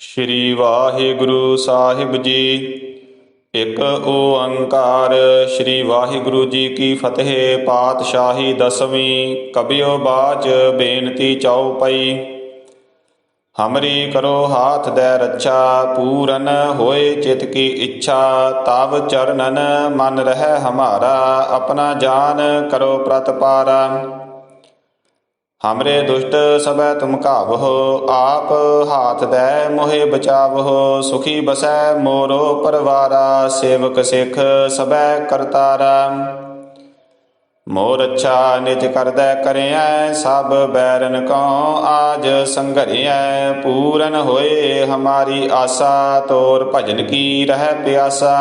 ਸ਼੍ਰੀ ਵਾਹਿਗੁਰੂ ਸਾਹਿਬ ਜੀ। ਇੱਕ ਓੰਕਾਰ। ਸ਼੍ਰੀ ਵਾਹਿਗੁਰੂ ਜੀ ਕੀ ਫਤਿਹ। ਪਾਤਸ਼ਾਹੀ ਦਸਵੀਂ। ਕਬਿਓ ਬਾਚ ਬੇਨਤੀ ਚਉਪਈ। ਹਮਰੀ ਕਰੋ ਹਾਥ ਦੈ ਰੱਛਾ, ਪੂਰਨ ਹੋਏ ਚਿਤ ਕੀ ਇੱਛਾ। ਤਵ ਚਰਨਨ ਮਨ ਰਹਿ ਹਮਾਰਾ, ਆਪਣਾ ਜਾਨ ਕਰੋ ਪ੍ਰਤਪਾਰਾ। हमरे दुष्ट सबै तुम कावहो, आप हाथ दै मोहे बचावहो। सुखी बसै मोरो परवारा, सेवक सिख सबै करतारा। मोर अच्छा निज करदै करिया, सब बैरन को आज संघरिया। पूरन होए हमारी आसा, तोर भजन की रह प्यासा।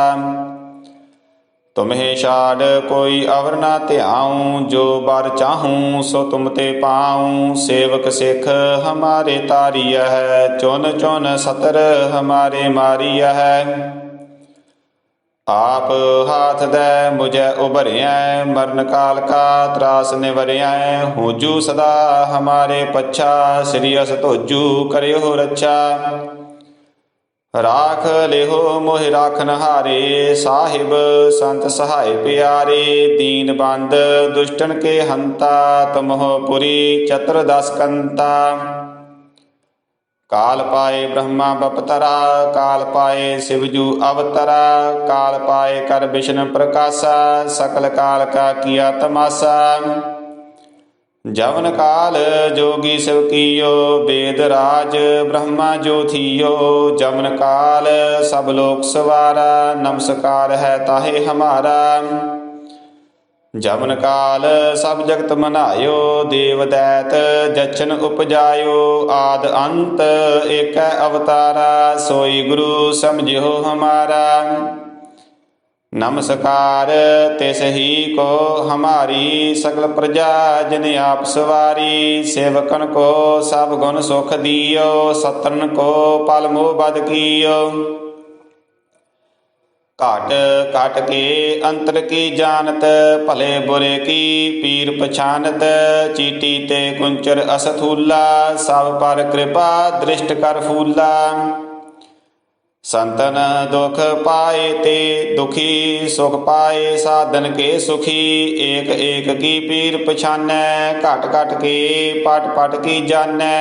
तुम्हें छाड़ कोई अवर ना ध्याऊँ, जो बर चाहूँ सो तुम ते पाऊँ। सेवक सिख हमारे तारिया है, चुन चुन सतर हमारे मारिया है। आप हाथ दे मुझे उभरिया, मरण काल का त्रास निवरिया। होजू सदा हमारे पच्छा, श्री अस तोजू करियो रक्षा। राख लेहो मोहि राखन हारे, साहिब संत सहाय प्यारे। दीन बंद दुष्टन के हंता, तुमहो पुरी चतुर्दश कंता। काल पाए ब्रह्मा बपतरा, काल पाए शिवजू अवतरा। काल पाए कर विष्णु प्रकाशा, सकल काल का किया तमाशा। जवन काल जोगी शिव कियो, वेद राज ब्रह्मा जो थियो। जमन काल सब लोक सवारा, नमस्कार है ताहे हमारा। जमन काल सब जगत मनायो, देव दैत जचन उपजायो। आद अंत एक अवतारा, सोई गुरु समझियो हमारा। नमस्कार तिस ही को हमारी, सकल प्रजा जिन आप सवारी। सेवकन को सब गुण सुख दियो, सतन को पल मोह बद कियो। काट काट के अंतर की जानत, भले बुरे की पीर पछानत। चीटी ते कुंचर असथूला, सब पर कृपा दृष्ट कर फूला। संतन दुख पाए ते दुखी, सुख पाए साधन के सुखी। एक एक की पीर पछानै, घट घट के पट पट की जानै।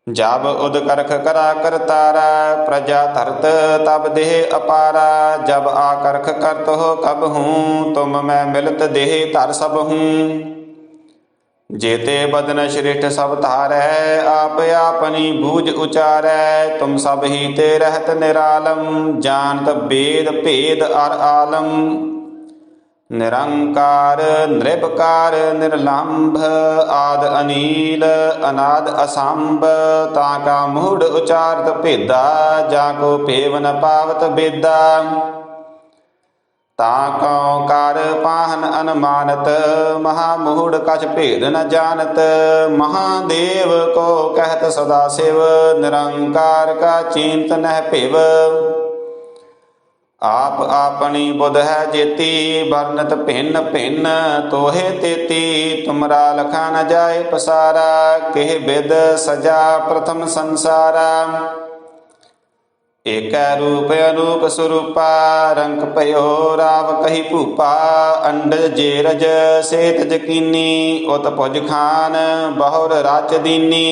जब उद करख करा करतारा, प्रजा धरत तब देह अपारा। जब आकरख करत हो कब हूँ, तुम मैं मिलत देह धर सब हूँ। जेते बदन श्रेष्ठ सब धारै, आप आपनी बूझ उचारै। तुम सब ही ते रहत निरालम, जानत वेद भेद अर आलम। निरंकार निर्विकार निर्लंभ, आद अनील अनाद असंभ। ताका मूढ़ उचारत भेदा, जाको पेव न पावत बेदा। ताको कर पाहन अनुमानत, महामूढ़ कछ भेद न जानत। महादेव को कहत सदा शिव, निरंकार का चिंत नह पिव। आप आपनी बुध है जेती, वर्णत भिन्न भिन्न तोहे तेती। तुमरा लखा न जाए पसारा, केह बिद सजा प्रथम संसारा। एक रूप अरूप स्वरूपा, रंग पयो राव कही भूपा। अंडज जेरज सेत जकीनी, उत भुज खान बहुर राच दीनी।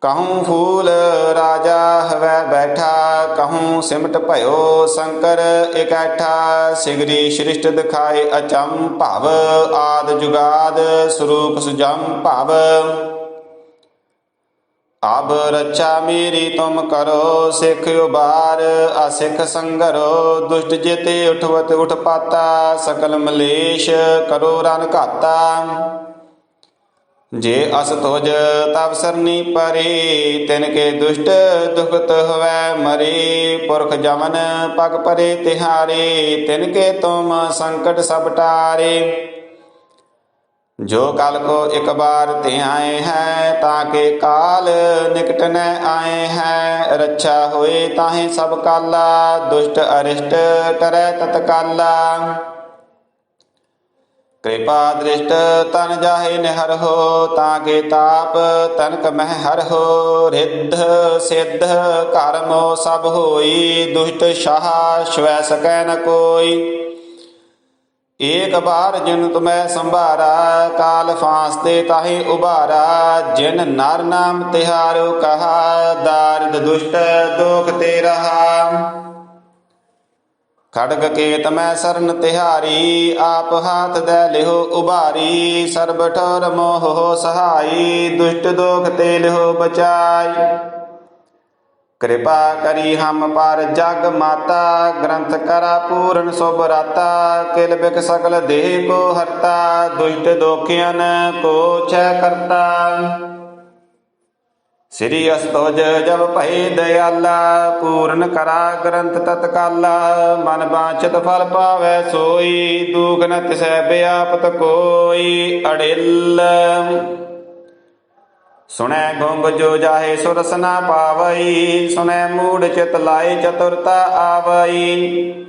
कहूँ फूल राजा हवै बैठा, कहूँ सिमट भयो शंकर इकैठा। सिगरी सृष्ट दिखाए अचम भव, आद जुगाद स्वरूप सुजम भव। अब रक्षा मेरी तुम करो, सिख उबार असिख संगरो। दुष्ट जेते उठवत उठ पाता, सकल मलेश करो रन घाता। जे अस तुझ तब सरनी परे, तिनके दुष्ट दुखत हुए मरे। पुरख जमन पग परे तिहारे, तिनके तुम संकट सब टारे। जो काल को एक बार ते आए हैं, ताके काल निकट न आए हैं। रक्षा होए ताहे सब काला, दुष्ट अरिष्ट टरै तत्काला। कृपा दृष्ट तन जाहे निहर हो, ताके ताप तनक मह हर हो। रिद्ध सिद्ध कर्मो सब होई, दुष्ट शाह स्वै सकै न कोई। एक बार जिन तुम्हें संभारा, काल फांसते ताहि उबारा। जिन नर नाम तिहारो कहा, दारिद दुष्ट दोख ते रहा। खड़ग केत मैं सरन तिहारी, आप हाथ दे लिहो उबारी। सर्ब ठोर मोह हो सहाई, दुष्ट दोख ते लिहो बचाई। कृपा करी हम पर जग माता, ग्रंथ करा पूर्ण शुभ राता। किल बिक सकल देह को हरता, दुष्ट दोखियन को क्षय करता। श्री अस्तुज जब भय दयाला, पूर्ण करा ग्रंथ तत्काला। मन वांछित फल पावै सोई, दुख न तिसै व्यापत कोई। अड़िल सुनै गुंग जो जाहे सुरस न पावई, सुनै मूढ़ चित लाए चतुरता आवई।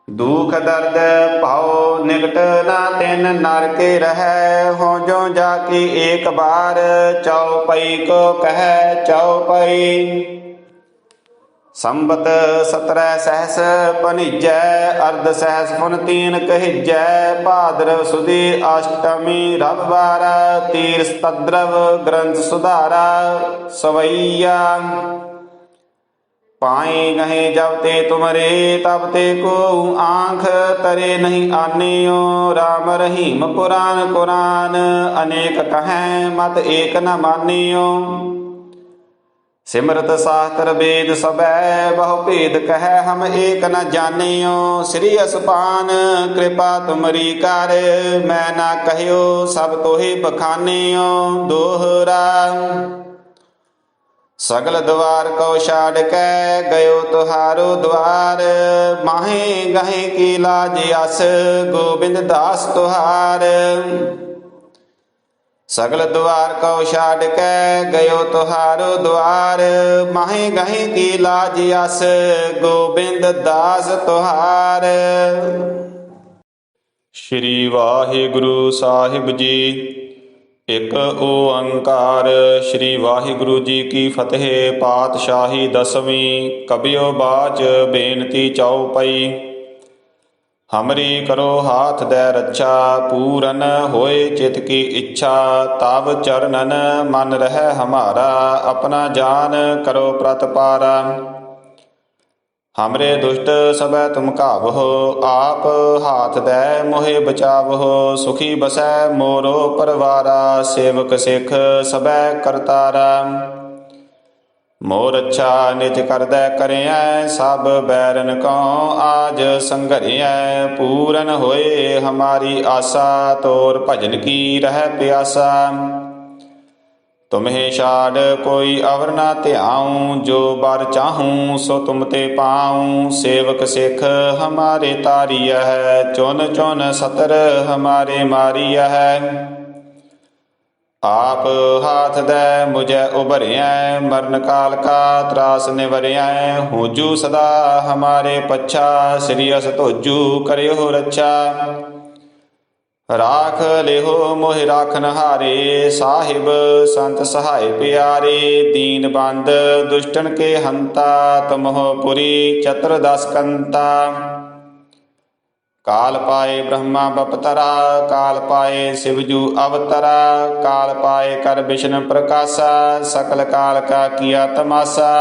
दुख दर्द पाओ निकट ना तिन नर के रहै, हो जो जाकी एक बार। चौपई को कह चौपई, संबत 17 सहस पनिजै। अर्ध सहस पुन 3 कहिजै। भाद्रव सुदी अष्टमी रविवार, तीर्थ तद्रव ग्रंथ सुधारा। सवैया पाए गहे जब ते तुमरे, तब ते को आंख तरे नहीं आनियो। राम रहीम पुराण कुरान, अनेक कहें मत एक न मानियो। सिमरत शास्त्र वेद सबै, बहु भेद कह हम एक न जानियो। श्री असपान कृपा तुमरी कर, मैं ना कहियो सब तोहि बखानियो। दोहरा सगल द्वार को छाड़ कै, गयो तुहारो द्वार। माहे गहे की लाज अस, गोबिंद दास तुहार। सगल द्वार को छाड़ कै, गयो तुहारो द्वार। माहे गहे की लाज अस, गोबिंद दास तुहार। श्री वाहिगुरु साहिब जी। एक ओंकार। श्री वाहिगुरु जी की फतेह। पातशाही दसवीं। कबियो बाच बेनती चौपई। हमरी करो हाथ दे रक्षा, पूरन होए चित की इच्छा। तब चरणन मन रह हमारा, अपना जान करो प्रतपारा। हमरे दुष्ट सबै तुम कावहो, आप हाथ दे मोहे बचावहो। सुखी बसै मोरो परवारा, सेवक सिख सबै करतारा। मोर अच्छा निज कर दै करिया, सब बैरन को आज संघरिया। पूरन होए हमारी आशा, तोर भजन की रह प्यासा। तुम्हें छाड़ कोई अवर ना ध्याऊं, जो बर चाहूं सो तुम ते पाऊं। सेवक सिख हमारे तारिया है, चुन चुन सतर हमारे मारिया है। आप हाथ दे मुझे उभरिया, मरण काल का त्रास निवरिया। होजू सदा हमारे पच्छा, श्री अस तोजू करियो रक्षा। राख लेहो मोहि राखन हारे, साहिब संत सहाय प्यारे। दीन बंद दुष्टन के हंता, तुमहो पुरी चतुर्दश कंता। काल पाए ब्रह्मा बपतरा, काल पाए शिवजू अवतरा। काल पाए कर विष्णु प्रकाशा, सकल काल का किया तमाशा।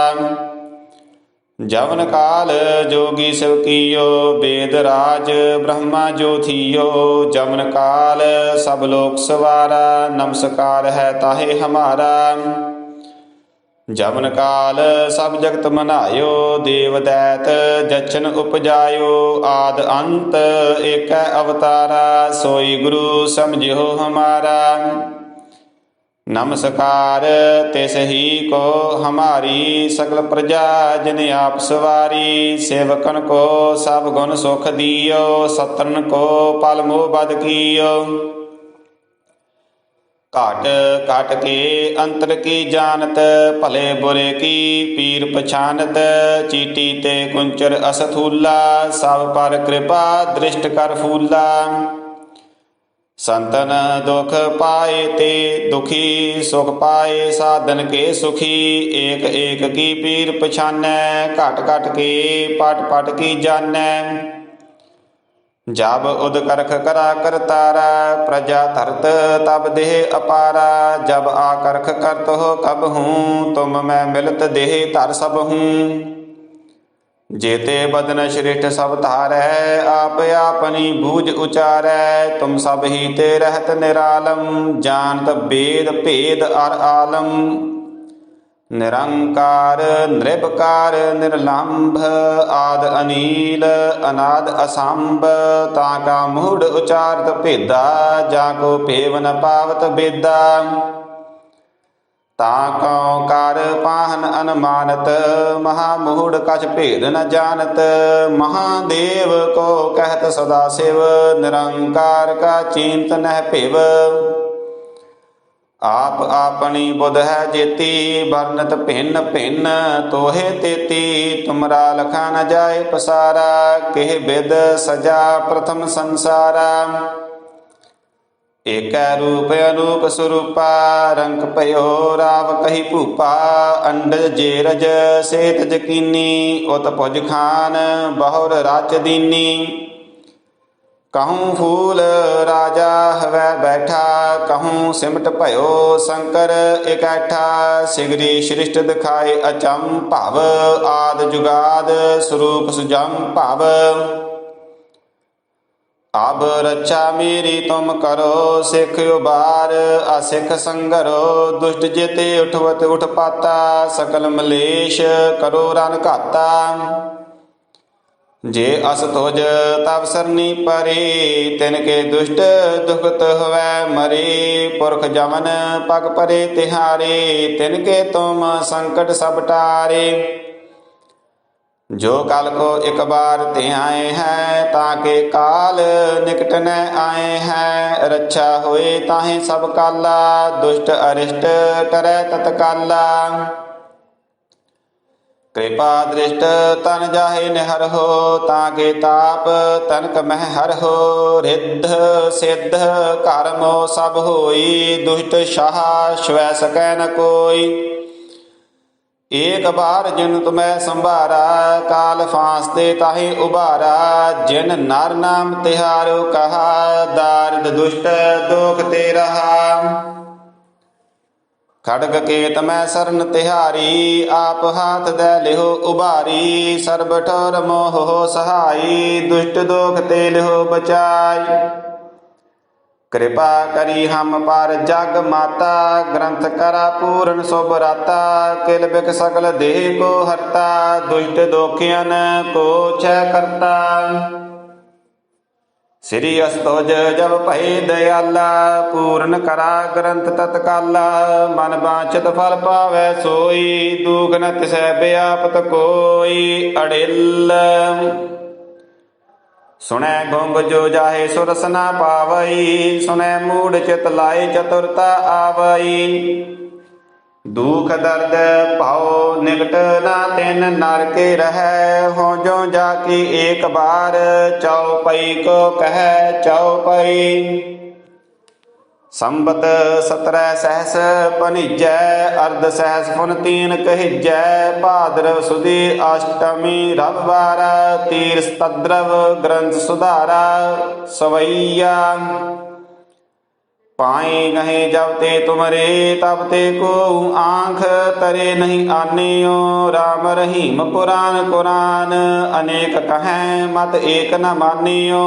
जवन काल जोगी शिव कियो, वेद राज ब्रह्मा जो थियो। जमन काल सब लोक सवारा, नमस्कार है ताहे हमारा। जमन काल सब जगत मनायो, देव दैत जचन उपजायो। आद अंत एक अवतारा, सोई गुरु समझियो हमारा। नमस्कार तिस ही को हमारी, सकल प्रजा जिन आप सवारी। सेवकन को सब गुण सुख दियो, सतन को पल मोह बद कियो। काट काट के अंतर की जानत, भले बुरे की पीर पछानत। चीटी ते कुंचर असथूला, सब पर कृपा दृष्ट कर फूला। संतन दुख पाए ते दुखी, सुख पाए साधन के सुखी। एक एक की पीर पछानै, घट घट के पट पट की जानै। जब उद करख करा करतारा, प्रजा धरत तब देह अपारा। जब आकरख करत हो कब हूँ, तुम मैं मिलत देह धर सब हूँ। जेते बदन श्रेष्ठ सब धारै, आप आपनी बूझ उचारै। तुम सब ही ते रहत निरालम, जानत वेद भेद अर आलम। निरंकार निर्विकार निर्लंभ, आद अनील अनाद असंभ। ताका मूढ़ उचारत भेदा, जाको पेव न पावत बेदा। ताकौ कार पाहन अनुमानत, महामूढ़ कछ भेद न जानत। महादेव को कहत सदा शिव, निरंकार का चिंत नह पिव। आप आपनी बुध है जेती, वर्णत भिन्न भिन्न तोहे तेती। तुमरा लखा न जाए पसारा, केह बिद सजा प्रथम संसारा। एक रूप अनूप स्वरूपा, रंग पयो राव कही भूपा। अंडज जेरज सेत जकीनी, उत भुज खान बहुर राच दीनी। कहूँ फूल राजा हवै बैठा, कहूँ सिमट भयो शंकर इकैठा। सिगरी सृष्ट दिखाए अचम भव, आद जुगाद स्वरूप सुजम भव। अब रक्षा मेरी तुम करो, सिख उबार असिख संगरो। दुष्ट जेते उठवत उठ पाता, सकल मलेश करो रन घाता। जे अस तुझ तब सरनी परे, तिनके दुष्ट दुखत हुवै मरे। पुरख जमन पग परे तिहारे, तिनके तुम संकट सब टारे। जो काल को एक बार ते आए हैं, ताके काल निकट न आए हैं। रक्षा होए ताहे सब काला, दुष्ट अरिष्ट टरै तत्काला। कृपा दृष्ट तन जाहे निहर हो, ताके ताप तनक मह हर हो। रिद्ध सिद्ध कर्म सब होई, दुष्ट शाह स्वै सकै न कोई। एक बार जिन तुम्हें संभारा, काल फांसते ताहि उबारा। जिन नर नाम तिहारो कहा, दारिद दुष्ट दोख ते रहा। खड़ग केत मैं सरन तिहारी, आप हाथ दे लिहो उबारी। सर्ब ठोर मोह हो सहाई, दुष्ट दोख ते लिहो बचाई। कृपा करी हम पर जग माता, ग्रंथ करा पूर्ण शुभ राता। किल बिक सकल देह को हरता, दुष्ट दोखियन को क्षय करता। श्री अस्तुज जब भय दयाला, पूर्ण करा ग्रंथ तत्काला। मन वांछित फल पावै सोई, दुख न तिसै व्यापत कोई। अड़िल सुनै गुंग जो जाहे सुरस न पावई, सुनै मूढ़ चित लाए चतुरता आवई। दुख दर्द भाव निकट न तिन नर के रहै, हो जो जाकी एक बार। चौपई को कह चौपई, संबत 17 सहस पनिजै। अर्ध सहस पुन 3 कहिजै। भाद्रव सुदी अष्टमी रविवार, तीर्थ तद्रव ग्रंथ सुधारा। सवैया पाए गहे जब ते तुमरे, तब ते को आंख तरे नहीं आनियो। राम रहीम पुराण कुरान, अनेक कहें मत एक न मानियो।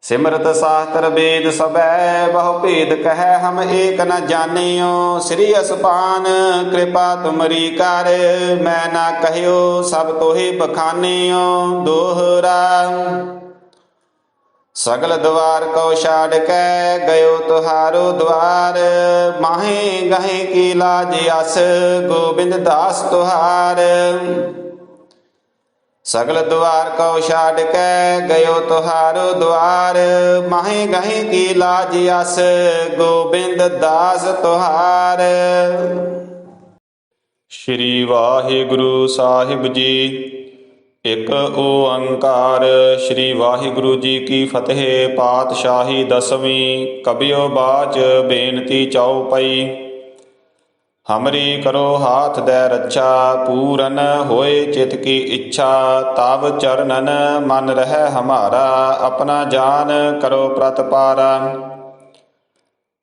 सिमरत शास्त्र वेद सबै, बहु भेद कह हम एक न जानियो। श्री असपान कृपा तुमरी कर, मैं ना कहियो सब तोहि बखानियो। दोहरा सगल द्वार को छाड़ के, गयो तुहारो द्वार। माहे गहे की लाज अस, गोबिंद दास तुहार। सगल द्वार को छाड़ के, गयो तुहारो द्वार। माहे गहे की लाज अस, गोबिंद दास तुहार। श्री वाहिगुरु साहिब जी। ਇੱਕ ਓੰਕਾਰ ਸ੍ਰੀ ਵਾਹਿਗੁਰੂ ਜੀ ਕੀ ਫਤਿਹ। ਪਾਤਸ਼ਾਹੀ ਦਸਵੀਂ। ਕਬਿਓ ਬਾਚ ਬੇਨਤੀ ਚਉਪਈ। ਹਮਰੀ ਕਰੋ ਹਾਥ ਦੈ ਰੱਛਾ, ਪੂਰਨ ਹੋਏ ਚਿਤ ਕੀ ਇੱਛਾ। ਤਬ ਚਰਨਨ ਮਨ ਰਹਿ ਹਮਾਰਾ, ਆਪਣਾ ਜਾਨ ਕਰੋ ਪ੍ਰਤਪਾਰਾ।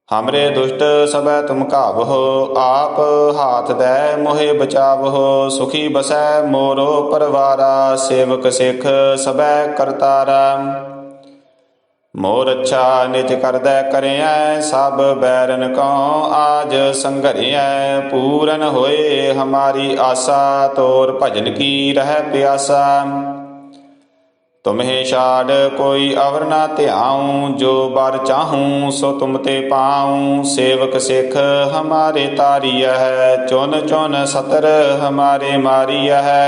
हमरे दुष्ट सबै तुम कावहो, आप हाथ दै मोहे बचावहो। सुखी बसै मोरो परवारा, सेवक सिख सबै करतारा। मोर अच्छा निज करदै करिया, सब बैरन को आज संघरिया। पूरन होए हमारी आशा, तोर भजन की रह प्यासा। तुम्हें छाड़ कोई अवर ना ध्याऊं, जो बर चाहूं सो तुम ते पाऊं। सेवक सिख हमारे तारिया है, चुन चुन सतर हमारे मारिया है।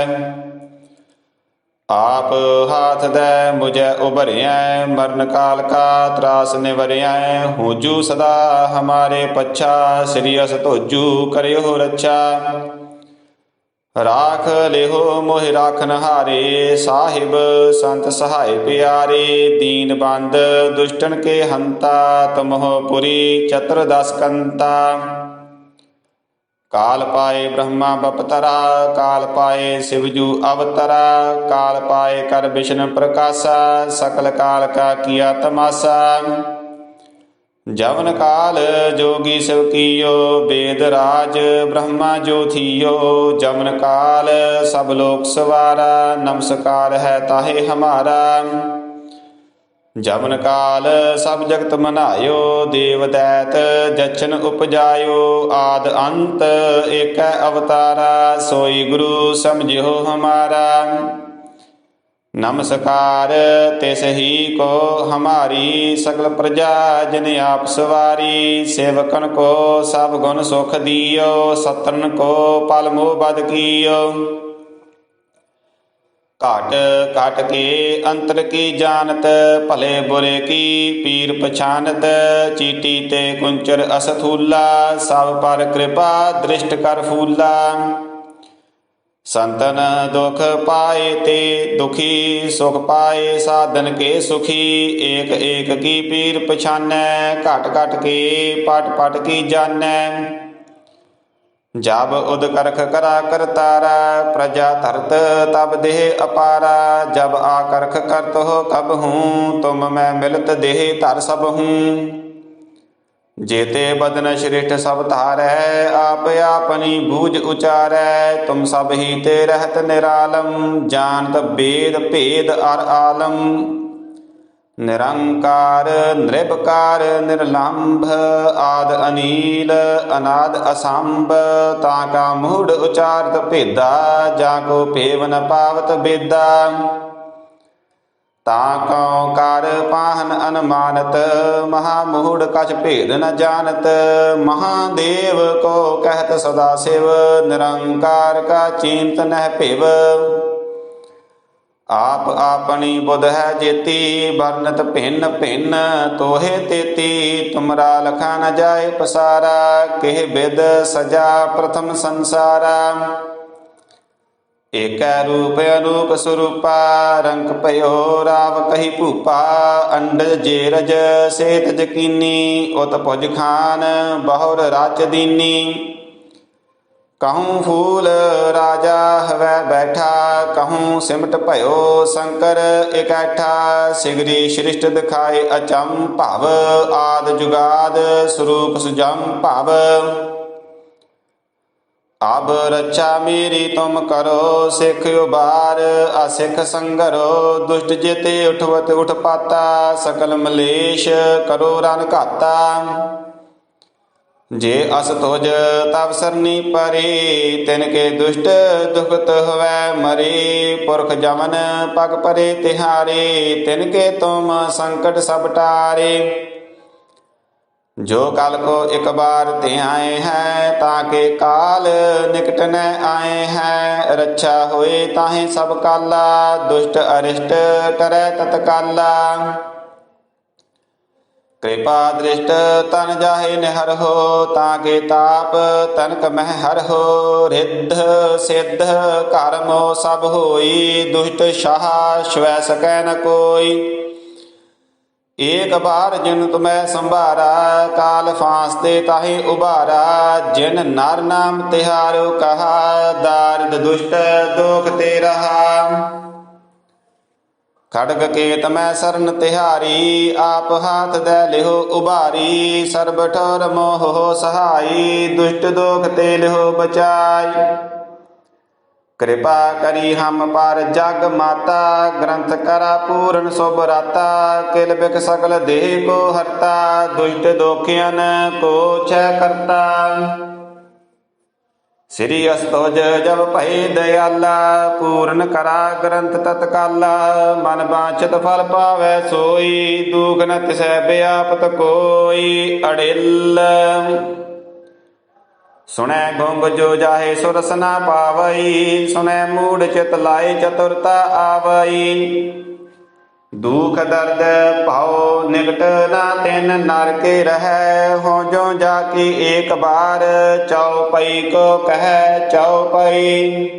आप हाथ दे मुझे उभरिया, मरण काल का त्रास निवरिया। होजू सदा हमारे पच्छा, श्री अस तोजू करियो रक्षा। राख लेहो मोहि राखन हारे, साहिब संत सहाय प्यारे। दीन बंद दुष्टन के हंता, तुम हो पुरी चतुर्दश कंता। काल पाए ब्रह्मा बपतरा, काल पाए शिवजू अवतरा। काल पाए कर विष्णु प्रकाशा, सकल काल का किया तमाशा। जवन काल जोगी शिव कीयो, वेद राज ब्रह्मा जो थियो। जमन काल सब लोक सवारा, नमस्कार है ताहे हमारा। जमन काल सब जगत मनायो, देव दैत जचन उपजायो। आद अंत एक अवतारा, सोई गुरु समझियो हमारा। नमस्कार तिस ही को हमारी, सकल प्रजा जिन आप सवारी। सेवकन को सब गुण सुख दियो, सत्रन को पल मोह बद कियो। घट घट के अंतर की जानत, भले बुरे की पीर पछानत। चीटी ते कुंचर असथूला, सब पर कृपा दृष्ट कर फूला। संतन दुख पाए ते दुखी, सुख पाए साधन के सुखी। एक एक की पीर पछानै, घट घट के पट पट की जानै। जब उदकरख करा करतारा, प्रजा धरत तब देह अपारा। जब आकरख करत हो कब हूँ, तुम मैं मिलत देह धर सब हूँ। जेते बदन श्रेष्ठ सब धारै, आप आपनी बूझ उचारै। तुम सब ही ते रहत निरालम, जानत वेद भेद अर आलम। निरंकार निर्विकार निर्लंभ, आद अनील अनाद असंभ। ताका मूढ़ उचारत भेदा, जाको पेव न पावत बेदा। ताको कार पाहन अनुमानत, महामूढ़ कछ भेद न जानत। महादेव को कहत सदा शिव, निरंकार का चिंत नह पिव। आप आपनी बुध है जेती, वर्णत भिन्न भिन्न तोहे तेती। तुमरा लखा न जाए पसारा, केह विद सजा प्रथम संसारा। एक रूप अनूप स्वरूपा, रंक पयो राव कही भूपा। अंडज जेरज सेत जकीनी, उत भुज खान बहुर राच दीनी। कहूँ फूल राजा हवै बैठा, कहूँ सिमट भयो शंकर इकैठा। सिगरी सृष्ट दिखाए अचम भव, आद जुगाद स्वरूप सुजम भव। अब रक्षा मेरी तुम करो, सिख उबार असिख संगरो। दुष्ट जेते उठवत उठ पाता, सकल मलेश करो रन घाता। जे अस तुझ तब सरनी परे, तिनके दुष्ट दुखत हुवै मरे। पुरख जमन पग परे तिहारे, तिनके तुम संकट सब टारे। जो काल को एक बार ते आए हैं, ताके काल निकट न आए हैं। रक्षा होए ताहे सब काला, दुष्ट अरिष्ट करे तत्काला। कृपा दृष्ट तन जाहे निहर हो, ताके ताप तनक मह हर हो। रिद्ध सिद्ध कर्मो सब होई, दुष्ट शाह स्वै सकै न कोई। एक बार जिन तुम्हें संभारा, काल फांसते ताहि उबारा। जिन नर नाम तिहारो कहा, दारिद दुष्ट दोख ते रहा। खड्ग केत मैं सरन तिहारी, आप हाथ दे लिहो उबारी। सर्ब ठोर मोह हो सहाई, दुष्ट दोख ते लिहो बचाई। कृपा करी हम पर जग माता, ग्रंथ करा पूर्ण शुभ राता। किल बिक सकल देह को हरता, दुष्ट दोखियन को छय करता। श्री अस्तुज जब भय दयाला, पूर्ण करा ग्रंथ तत्काला। मन वांछित फल पावै सोई, दुख न तिसै व्यापत कोई। अड़िल सुनै गुंग जो जाहे सुरस न पावई, सुनै मूढ़ चित लाए चतुरता आवई। दुख दर्द भाव निकट न तिन नर के रहै, हो जो जाकी एक बार। चौपई को कह चौपई,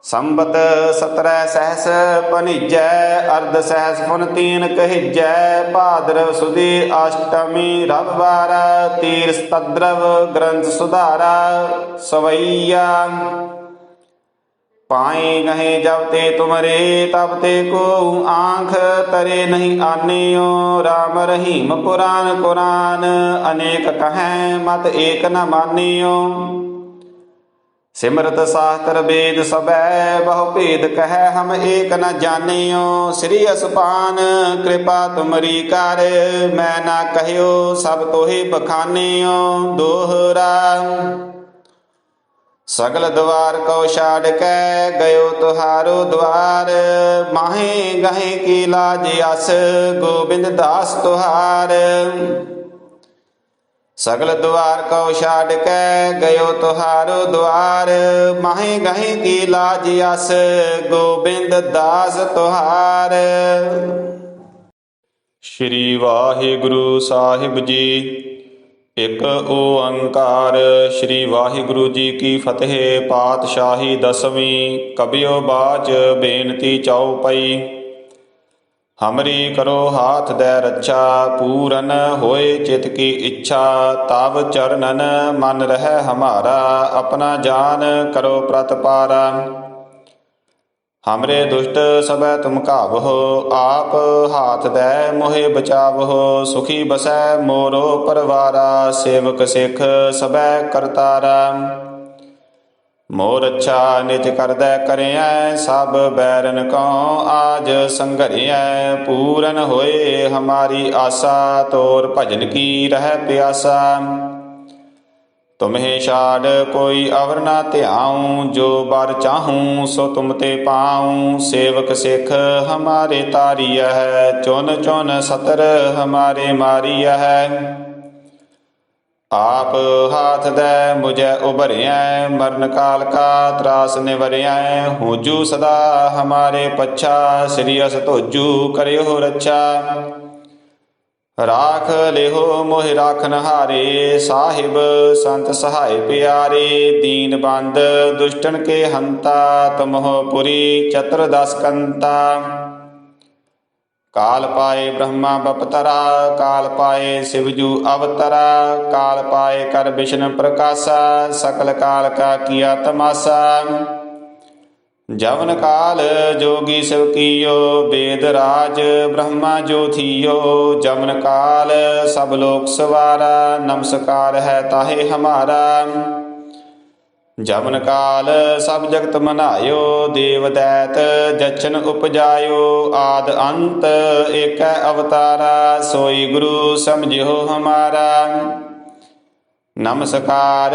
संबत 17 सहस पनिजै। अर्ध सहस पुन 3 कहिजै। भाद्रव सुदी अष्टमी रविवार, तीर्थ तद्रव ग्रंथ सुधारा। सवैया पाए गहे जब ते तुमरे, तब ते को आंख तरे नहीं आनियो। राम रहीम पुराण कुरान, अनेक कहें मत एक न मानियो। सिमरत शास्त्र वेद सबै, बहु भेद कहे हम एक न जानियो। श्री असपान कृपा तुमरी कर, मैं ना कहियो सब तोहि बखानियो। दोहरा सगल द्वार को छाड़ कै, गयो तुहारो द्वार। माहे गहे की लाज अस, गोबिंद दास तुहार। सगल द्वार को छाड़ कै, गयो तुहारो द्वार। माहे गहे की लाज अस, गोबिंद दास तुहार। श्री वाहिगुरु साहिब जी। एक ओंकार। श्री वाहिगुरु जी की फतेह। पातशाही दसवीं। कबियो बाच बेनती चौपई। हमरी करो हाथ दे रक्षा, पूरन होए चित की इच्छा। तब चरणन मन रह हमारा, अपना जान करो प्रतपारा। हमरे दुष्ट सबै तुम कावहो, आप हाथ दे मोहे बचावहो। सुखी बसै मोरो परवारा, सेवक सिख सबै करतारा। मोर अच्छा निज करदै करियै, सब बैरन को आज संघरियै। पूरन होए हमारी आशा, तोर भजन की रह प्यासा। तुम्हें छाड़ कोई अवर न ध्याऊं, जो बर चाहूं सो तुम ते पाऊं। सेवक सिख हमारे तारिय है, चुन चुन सतर हमारे मारिय है। आप हाथ दे मुझे उभरियै, मरण काल का त्रास निवरियै। होजू सदा हमारे पच्छा, श्री अस तोजू करियो रक्षा। राख लेहो मोहि राखन हारे, साहिब संत सहाय प्यारे। दीन बंद दुष्टन के हंता, तुम हो पुरी चतुर्दश कंता। काल पाए ब्रह्मा बपतरा, काल पाए शिवजू अवतरा। काल पाए कर विष्णु प्रकाशा, सकल काल का किया तमाशा। जवन काल जोगी शिव कियो, वेद राज ब्रह्मा जो थियो। जमन काल सब लोक सवारा, नमस्कार है ताहे हमारा। जमन काल सब जगत मनायो, देव दैत जचन उपजायो। आद अंत एक अवतारा, सोई गुरु समझियो हमारा। नमस्कार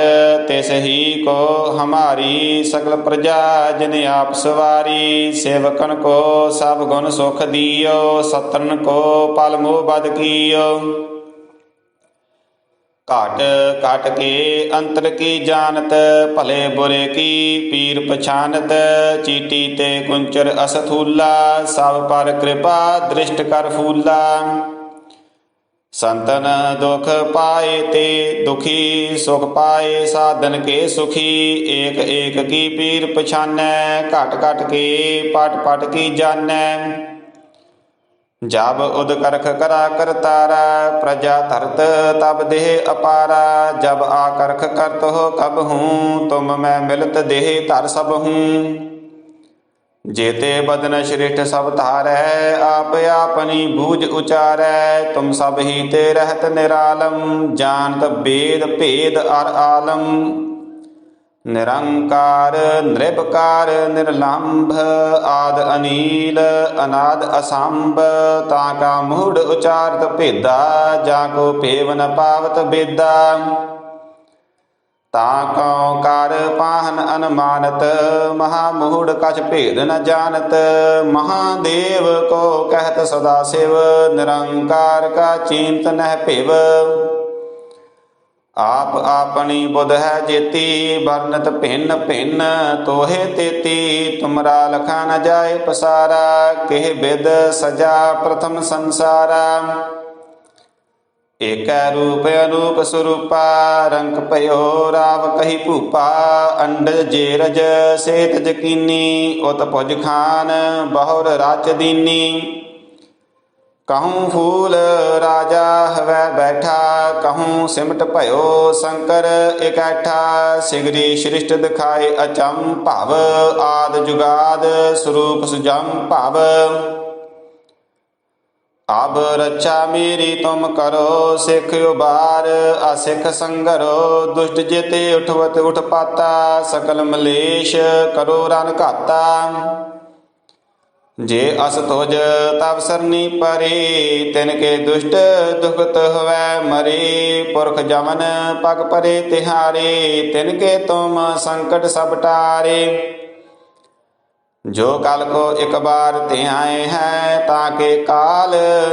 तिस ही को हमारी, सकल प्रजा जिन आप सवारी। सेवकन को सब गुण सुख दियो, सत्रन को पल मोह बद कियो। घट घट के अंतर की जानत, भले बुरे की पीर पछानत। चीटी ते कुंचर असथूला, सब पर कृपा दृष्ट कर फूला। संतन दुख पाए ते दुखी, सुख पाए साधन के सुखी। एक एक की पीर पछानै, घट घट के पट पट की जानै। जब उद करख करा करतारा, प्रजा धरत तब देह अपारा। जब आकरख करत हो कब हूँ, तुम मैं मिलत देह धर सब हूँ। जेते बदन श्रेष्ठ सब धारै, आप आपनी बूझ उचारै। तुम सब ही ते रहत निरालम, जानत वेद भेद अर आलम। निरंकार निर्विकार निर्लंभ, आद अनील अनाद असंभ। ताका मूढ़ उचारत भेदा, जाको पेव न पावत बेदा। ताको कार पाहन अनुमानत, महामूढ़ कछ भेद न जानत। महादेव को कहत सदा शिव, निरंकार का चिंत नह पिव। आप आपनी बुध है जेती, वर्णत भिन्न भिन्न तोहे तेती। तुमरा लखा न जाए पसारा, केह विद सजा प्रथम संसारा। एक रूप अनूप स्वरूपा, रंक पयो राव कही भूपा। अंडज जेरज सेत जकीनी, उत भुज खान बहुर राच दीनी। कहूँ फूल राजा हवै बैठा, कहूँ सिमट भयो शंकर इकैठा। सिगरी सृष्ट दिखाए अचम भव, आद जुगाद स्वरूप सुजम भव। अब रक्षा मेरी तुम करो, सिख उबार असिख संगरो। दुष्ट जेते उठवत उठ पाता, सकल मलेश करो रन घाता। जे अस तुझ तब सरनी परे, तिनके दुष्ट दुखत हुवै मरे। पुरख जमन पग परे तिहारे, तिनके तुम संकट सब टारे। जो काल को एक बार ते आए हैं, ताके काल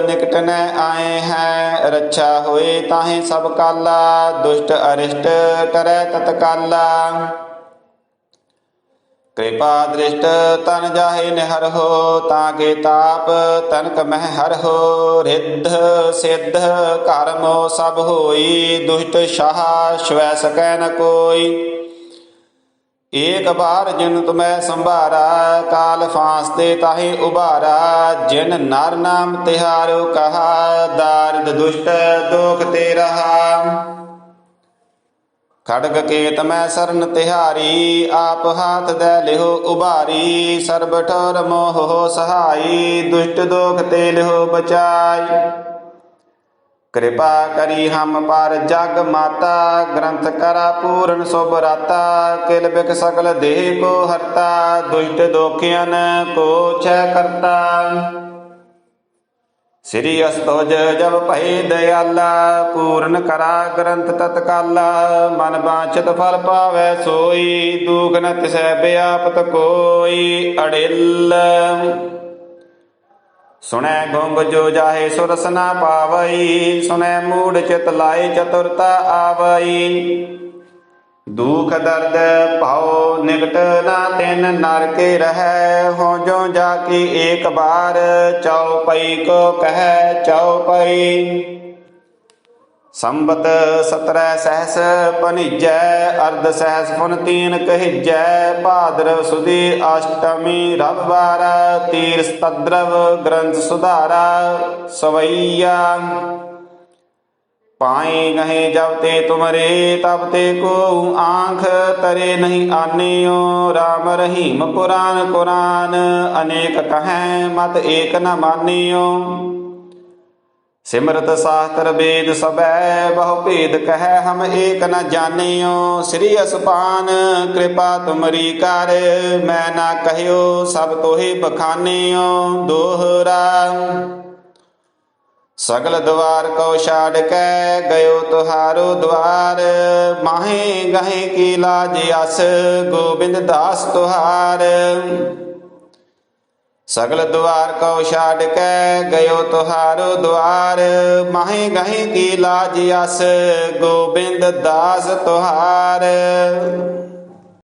निकट न आए हैं। रक्षा होए ताहे सब काला, दुष्ट अरिष्ट करे तत्काला। कृपा दृष्ट तन जाहे निहर हो, ताके ताप तनक मह हर हो। रिद्ध सिद्ध कर्मो सब होई, दुष्ट शाह स्वै सकै न कोई। एक बार जिन तुम्हें संभारा, काल फांसते ताहि उबारा। जिन नर नाम तिहारो कहा, दारिद दुष्ट दोख ते रहा। खड़ग केत मैं सरन तिहारी, आप हाथ दे लिहो उबारी। सर्ब ठोर मोह हो सहाई, दुष्ट दोख ते लिहो बचाई। कृपा करी हम पर जग माता, ग्रंथ करा पूर्ण शुभ राता। किल बिक सकल देह को हरता, दुष्ट दोखियन को क्षय करता। श्री अस्तुज जब भय दयाला, पूर्ण करा ग्रंथ तत्काला। मन वांछित फल पावै सोई, दुख न तिसै व्यापत कोई। अड़िल सुनै गुंग जो जाहे सुरस न पावई, सुनै मूढ़ चित लाए चतुरता आवई। दुख दर्द भाव निकट ना तिन नर के रहै, हो जो जाकी एक बार। चौपई को कह चौपई, संबत 17 सहस पनिजै। अर्ध सहस पुन 3 कहिजै, भाद्रव सुदी अष्टमी रविवार। तीर्थ तद्रव ग्रंथ सुधारा सवैया। पाए गहे जब ते तुमरे, तब ते को आंख तरे नहीं आनियो। राम रहीम पुराण कुरान, अनेक कहें मत एक न मानियो। सिमरत शास्त्र वेद सबै, बहु भेद कह हम एक न जानियो। श्री असपान कृपा तुमरी कर, मैं ना कहियो सब तोहि बखानियो। दोहरा सगल द्वार को छाड़ के, गयो तुहारो द्वार। माहे गहे की लाज अस, गोबिंद दास तुहार। सगल द्वार को छाड़ के, गयो तुहारो द्वार। माहे गहे की लाज अस, गोबिंद दास तुहार।